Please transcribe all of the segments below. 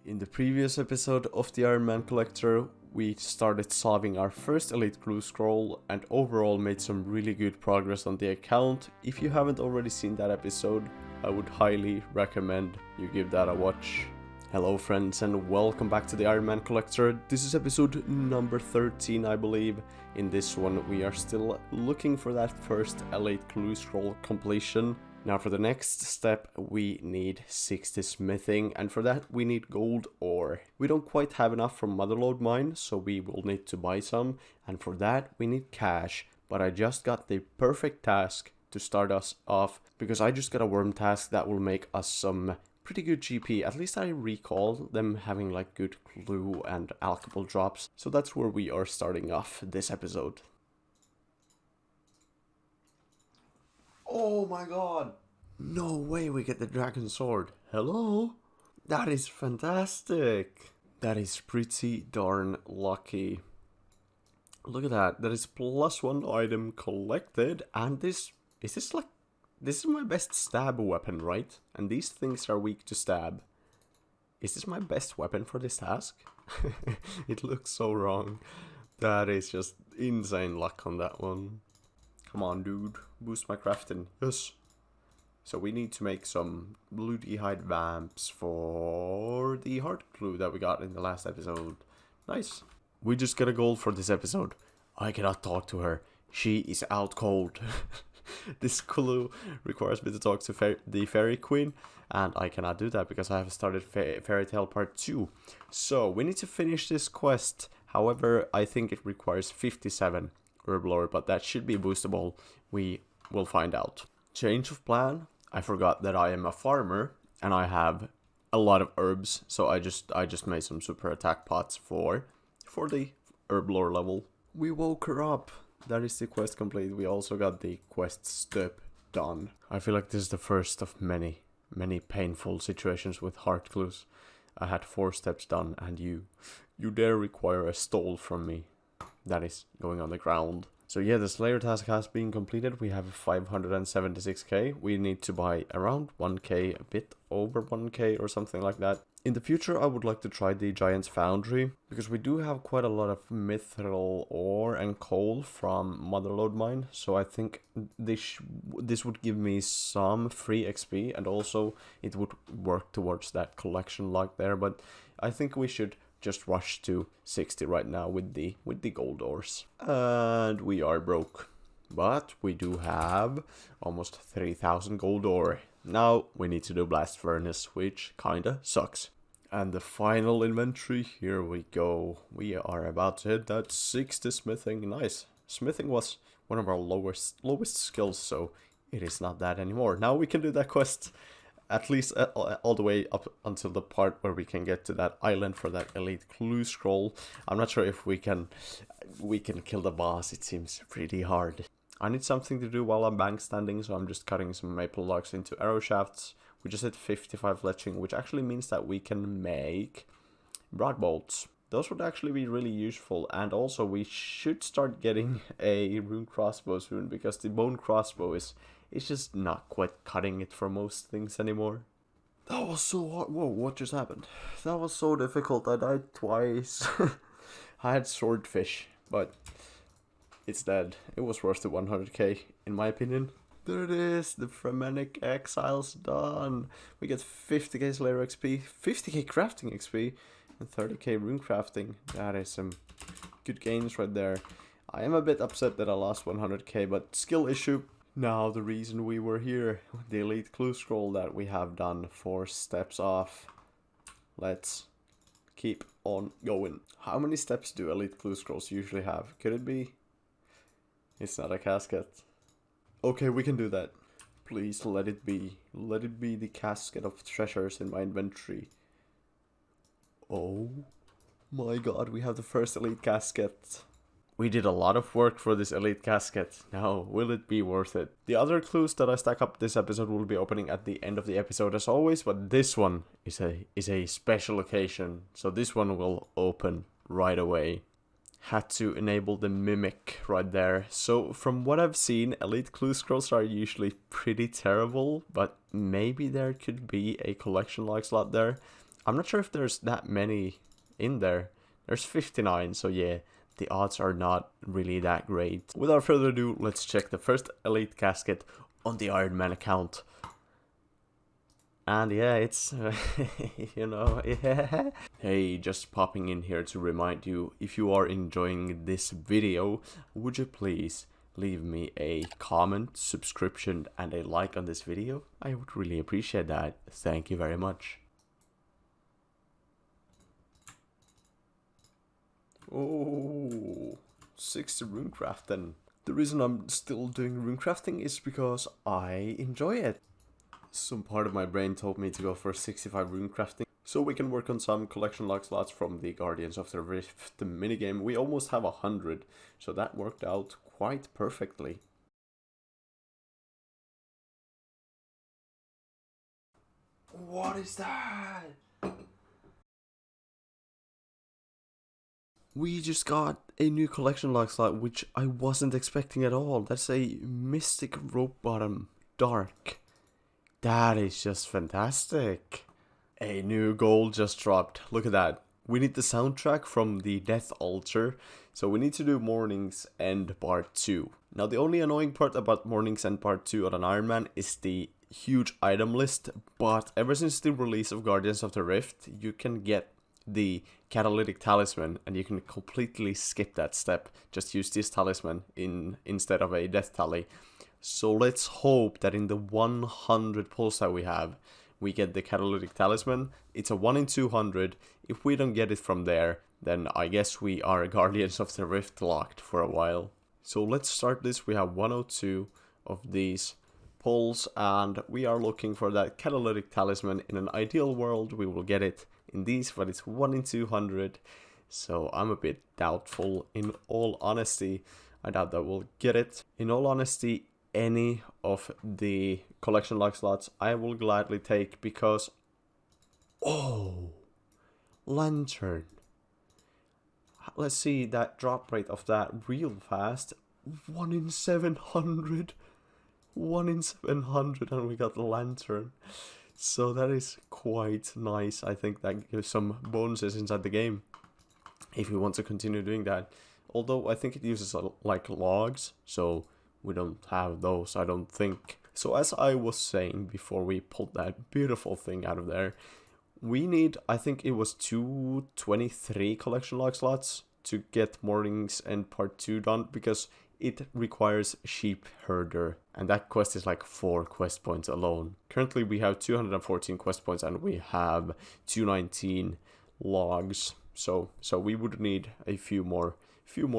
In the previous episode of the Ironman Collector, we started solving our first Elite Clue Scroll and overall made some really good progress on the account. If you haven't already seen that episode, I would highly recommend you give that a watch. Hello friends and welcome back to the Ironman Collector. This is episode number 13 I believe. In this one we are still looking for that first Elite Clue Scroll completion. Now for the next step we need 60 smithing, and for that we need gold ore. We don't quite have enough from Motherlode Mine, so we will need to buy some, and for that we need cash. But I just got the perfect task to start us off, because I just got a worm task that will make us some pretty good GP. At least I recall them having like good clue and alchemical drops, so that's where we are starting off this episode. Oh my god! No way we get the dragon sword. Hello? That is fantastic. That is pretty darn lucky. Look at that. That is +1 item collected, and this is my best stab weapon, right? And these things are weak to stab. Is this my best weapon for this task? It looks so wrong. That is just insane luck on that one. Come on, dude. Boost my crafting. Yes. So we need to make some blue d'hide vamps for the heart clue that we got in the last episode. Nice. We just got a goal for this episode. I cannot talk to her. She is out cold. This clue requires me to talk to the fairy queen, and I cannot do that because I have started Fairy Tale Part 2. So we need to finish this quest. However, I think it requires 57 herb lore, but that should be boostable. We will find out. Change of plan. I forgot that I am a farmer and I have a lot of herbs, so I just made some super attack pots for the herb lore level. We woke her up. That is the quest complete. We also got the quest step done. I feel like this is the first of many painful situations with heart clues. I had 4 steps done, and you dare require a stole from me. That is going on the ground. So yeah, the Slayer task has been completed. We have 576k. We need to buy around 1k, a bit over 1k or something like that. In the future, I would like to try the Giant's Foundry, because we do have quite a lot of mithril ore and coal from Motherlode Mine. So I think this would give me some free XP, and also it would work towards that collection log there. But I think we should just rush to 60 right now with the gold ores. And we are broke. But we do have almost 3,000 gold ore. Now we need to do blast furnace, which kinda sucks. And the final inventory, here we go. We are about to hit that 60 smithing. Nice. Smithing was one of our lowest skills, so it is not that anymore. Now we can do that quest. At least all the way up until the part where we can get to that island for that Elite Clue Scroll. I'm not sure if we can kill the boss. It seems pretty hard. I need something to do while I'm bank standing, so I'm just cutting some maple logs into arrow shafts. We just hit 55 fletching, which actually means that we can make broad bolts. Those would actually be really useful, and also we should start getting a rune crossbow soon, because the bone crossbow is just not quite cutting it for most things anymore. That was so hard. Whoa, what just happened? That was so difficult. I died twice. I had swordfish, but it's dead. It was worth the 100k, in my opinion. There it is. The Fremennic Exile's done. We get 50k Slayer XP, 50k crafting XP, and 30k rune crafting. That is some good gains right there. I am a bit upset that I lost 100k, but skill issue. Now the reason we were here, the Elite Clue Scroll that we have done 4 steps off. Let's keep on going. How many steps do Elite Clue Scrolls usually have? Could it be? It's not a casket. Okay, we can do that. Please let it be. Let it be the casket of treasures in my inventory. Oh my god, we have the first elite casket. We did a lot of work for this elite casket. Now, will it be worth it? The other clues that I stack up this episode will be opening at the end of the episode as always, but this one is a special occasion. So this one will open right away. Had to enable the mimic right there. So from what I've seen, elite clue scrolls are usually pretty terrible, but maybe there could be a collection log slot there. I'm not sure if there's that many in there. There's 59, so yeah, the odds are not really that great. Without further ado, let's check the first elite casket on the Ironman account. And yeah, it's, you know, yeah. Hey, just popping in here to remind you, if you are enjoying this video, would you please leave me a comment, subscription, and a like on this video? I would really appreciate that. Thank you very much. Oh, 60 runecrafting. The reason I'm still doing runecrafting is because I enjoy it. Some part of my brain told me to go for 65 runecrafting, so we can work on some collection log slots from the Guardians of the Rift minigame. We almost have 100, so that worked out quite perfectly. What is that? We just got a new collection log slot, which I wasn't expecting at all. That's a Mystic Rope Bottom Dark. That is just fantastic. A new goal just dropped. Look at that. We need the soundtrack from the Death Altar, so we need to do Morning's End Part 2. Now the only annoying part about Morning's End Part 2 on an Ironman is the huge item list, but ever since the release of Guardians of the Rift, you can get the Catalytic Talisman and you can completely skip that step. Just use this talisman instead of a death tally. So let's hope that in the 100 pulls that we have, we get the Catalytic Talisman. It's a 1 in 200. If we don't get it from there, then I guess we are Guardians of the Rift locked for a while. So let's start this. We have 102 of these pulls, and we are looking for that Catalytic Talisman. In an ideal world, we will get it in these, but it's 1 in 200. So I'm a bit doubtful, in all honesty. I doubt that we'll get it. In all honesty, any of the collection log slots I will gladly take, because oh, Lantern. Let's see that drop rate of that real fast. 1 in 700. 1 in 700, and we got the Lantern. So that is quite nice. I think that gives some bonuses inside the game if we want to continue doing that. Although I think it uses like logs, so we don't have those, I don't think. So as I was saying before we pulled that beautiful thing out of there, we need, I think it was 223 collection log slots to get Morning's End Part 2 done, because it requires Sheep Herder, and that quest is like 4 quest points alone. Currently we have 214 quest points and we have 219 logs, so we would need a few more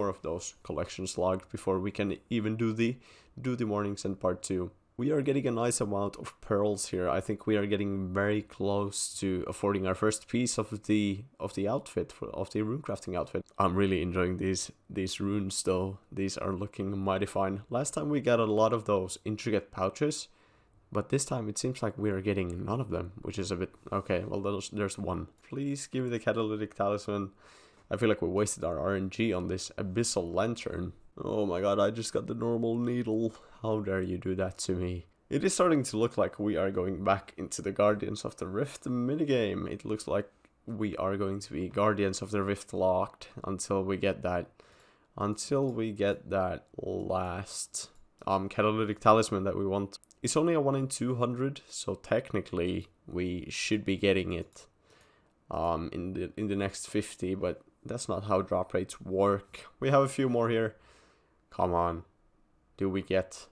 of those collections logged before we can even do the Morning's End Part 2. We are getting a nice amount of pearls here. I think we are getting very close to affording our first piece of the outfit, of the runecrafting outfit. I'm really enjoying these runes though. These are looking mighty fine. Last time we got a lot of those intricate pouches, but this time it seems like we are getting none of them, which is a bit okay. Well, there's one. Please give me the Catalytic Talisman. I feel like we wasted our RNG on this Abyssal Lantern. Oh my god, I just got the normal needle. How dare you do that to me? It is starting to look like we are going back into the Guardians of the Rift minigame. It looks like we are going to be Guardians of the Rift locked until we get that. Until we get that last Catalytic Talisman that we want. It's only a 1 in 200, so technically we should be getting it in the next 50, but that's not how drop rates work. We have a few more here. Come on. Do we get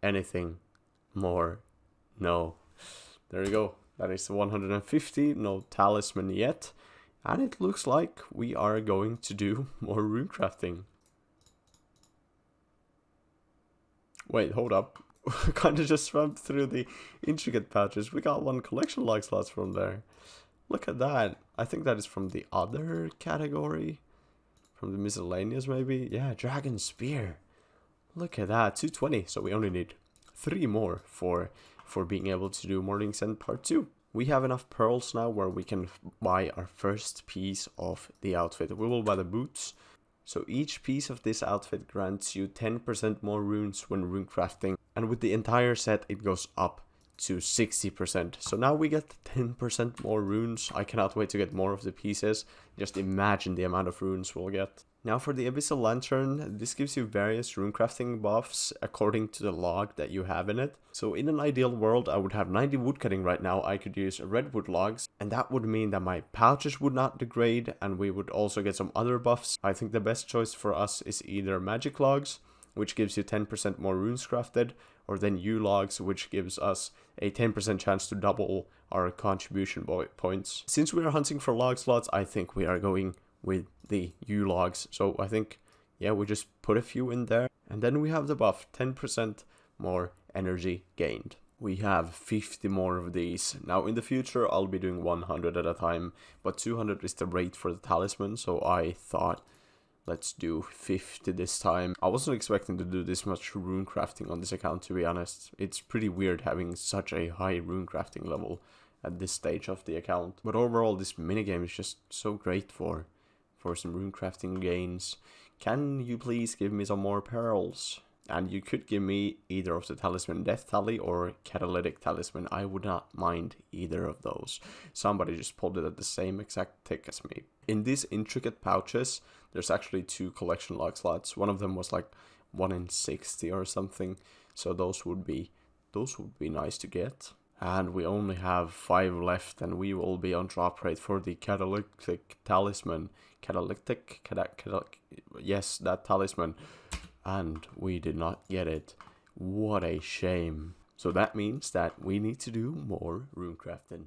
anything more? No. There you go. That is 150. No talisman yet. And it looks like we are going to do more runecrafting. Wait, hold up. Kind of just swam through the intricate pouches. We got 1 collection log slots from there. Look at that. I think that is from the other category. From the miscellaneous maybe. Yeah, Dragon Spear. Look at that. 220. So we only need 3 more for being able to do Morning's End Part 2. We have enough pearls now where we can buy our first piece of the outfit. We will buy the boots. So each piece of this outfit grants you 10% more runes when runecrafting. And with the entire set it goes up to 60%. So now we get 10% more runes. I cannot wait to get more of the pieces. Just imagine the amount of runes we'll get. Now for the Abyssal Lantern, this gives you various runecrafting buffs according to the log that you have in it. So in an ideal world, I would have 90 woodcutting right now. I could use redwood logs, and that would mean that my pouches would not degrade, and we would also get some other buffs. I think the best choice for us is either magic logs, which gives you 10% more runes crafted, or then U logs, which gives us a 10% chance to double our contribution points. Since we are hunting for log slots, I think we are going with the U logs. So I think, yeah, we just put a few in there. And then we have the buff, 10% more energy gained. We have 50 more of these. Now in the future, I'll be doing 100 at a time, but 200 is the rate for the talisman. So I thought, let's do 50 this time. I wasn't expecting to do this much rune crafting on this account, to be honest. It's pretty weird having such a high rune crafting level at this stage of the account. But overall, this minigame is just so great for some rune crafting gains. Can you please give me some more pearls? And you could give me either of the talisman death tally or catalytic talisman. I would not mind either of those. Somebody just pulled it at the same exact tick as me. In these intricate pouches, there's actually 2 collection log slots. One of them was like 1 in 60 or something. So those would be nice to get. And we only have 5 left, and we will be on drop rate for the catalytic talisman. Yes, that talisman. And we did not get it. What a shame. So that means that we need to do more runecrafting.